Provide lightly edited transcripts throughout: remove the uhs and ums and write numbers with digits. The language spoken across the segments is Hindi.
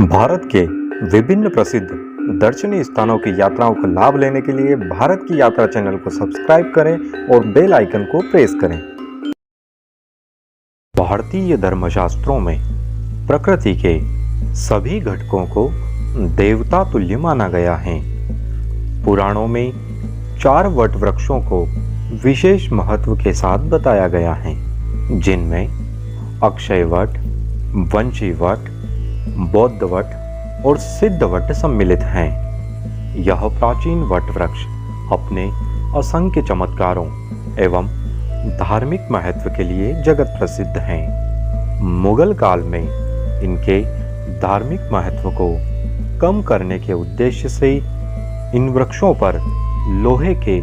भारत के विभिन्न प्रसिद्ध दर्शनीय स्थानों की यात्राओं का लाभ लेने के लिए भारत की यात्रा चैनल को सब्सक्राइब करें और बेल आइकन को प्रेस करें। भारतीय धर्मशास्त्रों में प्रकृति के सभी घटकों को देवता तुल्य माना गया है। पुराणों में 4 वट वृक्षों को विशेष महत्व के साथ बताया गया है, जिनमें अक्षय वट, वंशी वट, बौद्ध वट और सिद्ध वट सम्मिलित हैं। यह प्राचीन वट वृक्ष अपने असंख्य चमत्कारों एवं धार्मिक महत्व के लिए जगत प्रसिद्ध हैं। मुगल काल में इनके धार्मिक महत्व को कम करने के उद्देश्य से इन वृक्षों पर लोहे के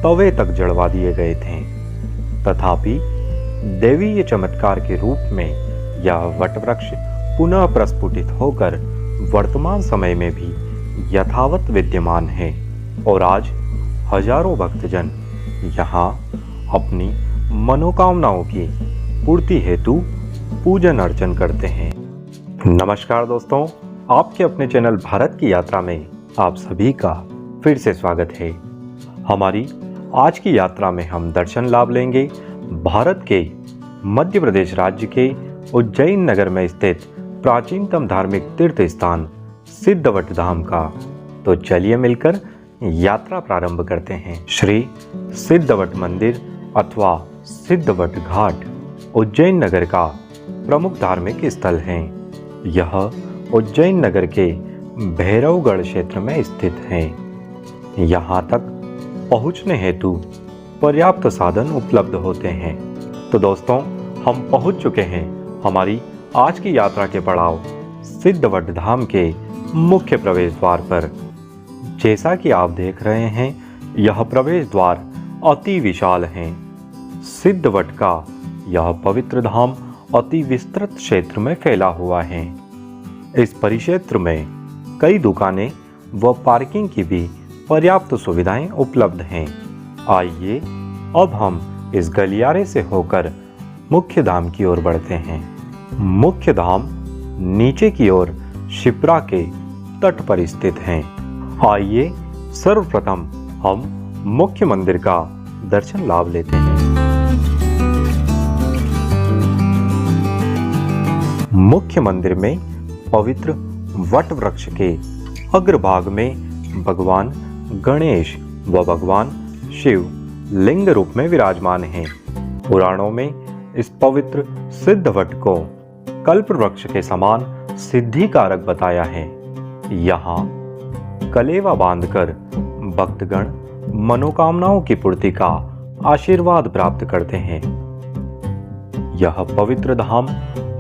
तवे तक जड़वा दिए गए थे। तथापि दैवीय चमत्कार के रूप में यह वट वृक्ष पुनः प्रस्फुटित होकर वर्तमान समय में भी यथावत विद्यमान है और आज हजारों भक्तजन यहाँ अपनी मनोकामनाओं की पूर्ति हेतु पूजन अर्चन करते हैं। नमस्कार दोस्तों, आपके अपने चैनल भारत की यात्रा में आप सभी का फिर से स्वागत है। हमारी आज की यात्रा में हम दर्शन लाभ लेंगे भारत के मध्य प्रदेश राज्य के उज्जैन नगर में स्थित प्राचीनतम धार्मिक तीर्थ स्थान सिद्धवट धाम का। तो चलिए मिलकर यात्रा प्रारंभ करते हैं। श्री सिद्धवट मंदिर अथवा सिद्धवट घाट उज्जैन नगर का प्रमुख धार्मिक स्थल है। यह उज्जैन नगर के भैरवगढ़ क्षेत्र में स्थित है। यहाँ तक पहुँचने हेतु पर्याप्त साधन उपलब्ध होते हैं। तो दोस्तों, हम पहुँच चुके हैं हमारी आज की यात्रा के पड़ाव सिद्धवट धाम के मुख्य प्रवेश द्वार पर। जैसा कि आप देख रहे हैं, यह प्रवेश द्वार अति विशाल है। सिद्धवट का यह पवित्र धाम अति विस्तृत क्षेत्र में फैला हुआ है। इस परिक्षेत्र में कई दुकानें व पार्किंग की भी पर्याप्त सुविधाएं उपलब्ध हैं। आइए अब हम इस गलियारे से होकर मुख्य धाम की ओर बढ़ते हैं। मुख्य धाम नीचे की ओर शिप्रा के तट पर स्थित हैं। आइए सर्वप्रथम हम मुख्य मंदिर का दर्शन लाभ लेते हैं। मुख्य मंदिर में पवित्र वट वृक्ष के अग्रभाग में भगवान गणेश व भगवान शिव लिंग रूप में विराजमान हैं। पुराणों में इस पवित्र सिद्धवट को कल्प वृक्ष के समान सिद्धि कारक बताया है। यहाँ कलेवा बांधकर भक्तगण मनोकामनाओं की पूर्ति का आशीर्वाद प्राप्त करते हैं। यह पवित्र धाम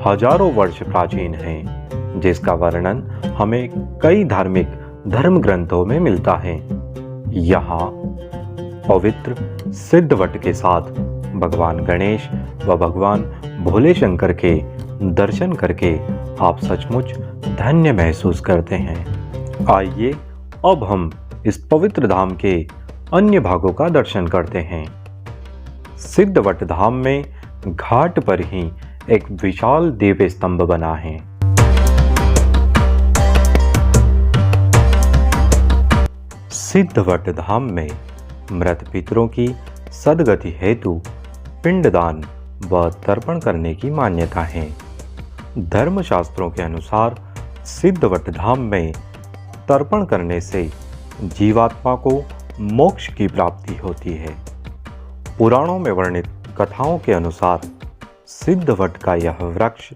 हजारों वर्ष प्राचीन है, जिसका वर्णन हमें कई धार्मिक धर्म ग्रंथों में मिलता है। यहाँ पवित्र सिद्धवट के साथ भगवान गणेश व भगवान भोले शंकर के दर्शन करके आप सचमुच धन्य महसूस करते हैं। आइए अब हम इस पवित्र धाम के अन्य भागों का दर्शन करते हैं। सिद्धवट धाम में घाट पर ही एक विशाल दिव्य स्तंभ बना है। सिद्धवट धाम में मृत पितरों की सद्गति हेतु पिंडदान व तर्पण करने की मान्यता है। धर्मशास्त्रों के अनुसार सिद्धवट धाम में तर्पण करने से जीवात्मा को मोक्ष की प्राप्ति होती है। पुराणों में वर्णित कथाओं के अनुसार सिद्धवट का यह वृक्ष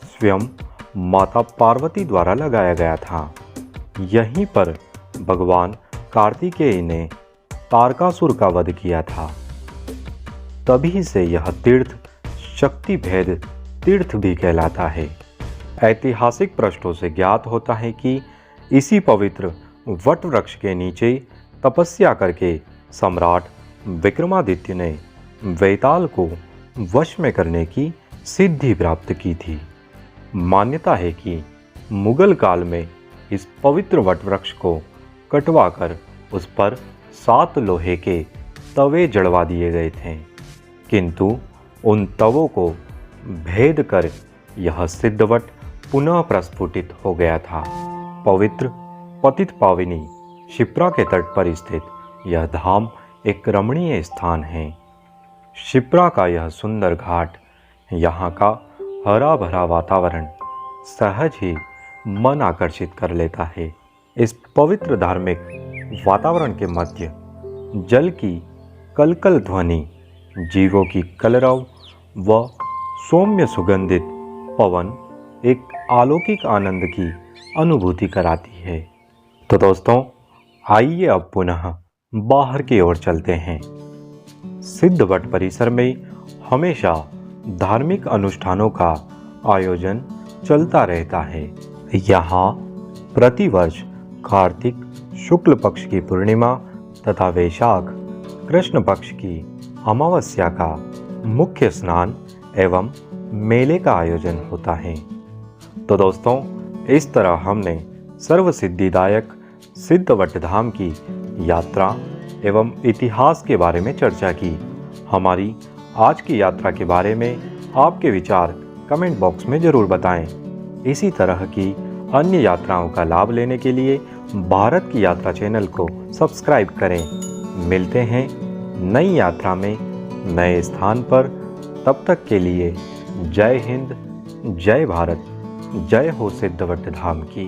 स्वयं माता पार्वती द्वारा लगाया गया था। यहीं पर भगवान कार्तिकेय ने तारकासुर का वध किया था। तभी से यह तीर्थ शक्ति भेद तीर्थ भी कहलाता है। ऐतिहासिक पृष्ठों से ज्ञात होता है कि इसी पवित्र वट वृक्ष के नीचे तपस्या करके सम्राट विक्रमादित्य ने वैताल को वश में करने की सिद्धि प्राप्त की थी। मान्यता है कि मुगल काल में इस पवित्र वट वृक्ष को कटवाकर उस पर 7 लोहे के तवे जड़वा दिए गए थे, किंतु उन तवों को भेद कर यह सिद्धवट पुनः प्रस्फुटित हो गया था। पवित्र पतित पावनी शिप्रा के तट पर स्थित यह धाम एक रमणीय स्थान है। शिप्रा का यह सुंदर घाट, यहाँ का हरा भरा वातावरण सहज ही मन आकर्षित कर लेता है। इस पवित्र धार्मिक वातावरण के मध्य जल की कलकल ध्वनि, जीवों की कलरव व सौम्य सुगंधित पवन एक अलौकिक आनंद की अनुभूति कराती है। तो दोस्तों, आइए अब पुनः बाहर की ओर चलते हैं। सिद्धवट परिसर में हमेशा धार्मिक अनुष्ठानों का आयोजन चलता रहता है। यहाँ प्रतिवर्ष कार्तिक शुक्ल पक्ष की पूर्णिमा तथा वैशाख कृष्ण पक्ष की अमावस्या का मुख्य स्नान एवं मेले का आयोजन होता है। तो दोस्तों, इस तरह हमने सर्व सिद्धिदायक सिद्धवट धाम की यात्रा एवं इतिहास के बारे में चर्चा की। हमारी आज की यात्रा के बारे में आपके विचार कमेंट बॉक्स में ज़रूर बताएं। इसी तरह की अन्य यात्राओं का लाभ लेने के लिए भारत की यात्रा चैनल को सब्सक्राइब करें। मिलते हैं नई यात्रा में नए स्थान पर। तब तक के लिए जय हिंद, जय भारत, जय हो सिद्धवट धाम की।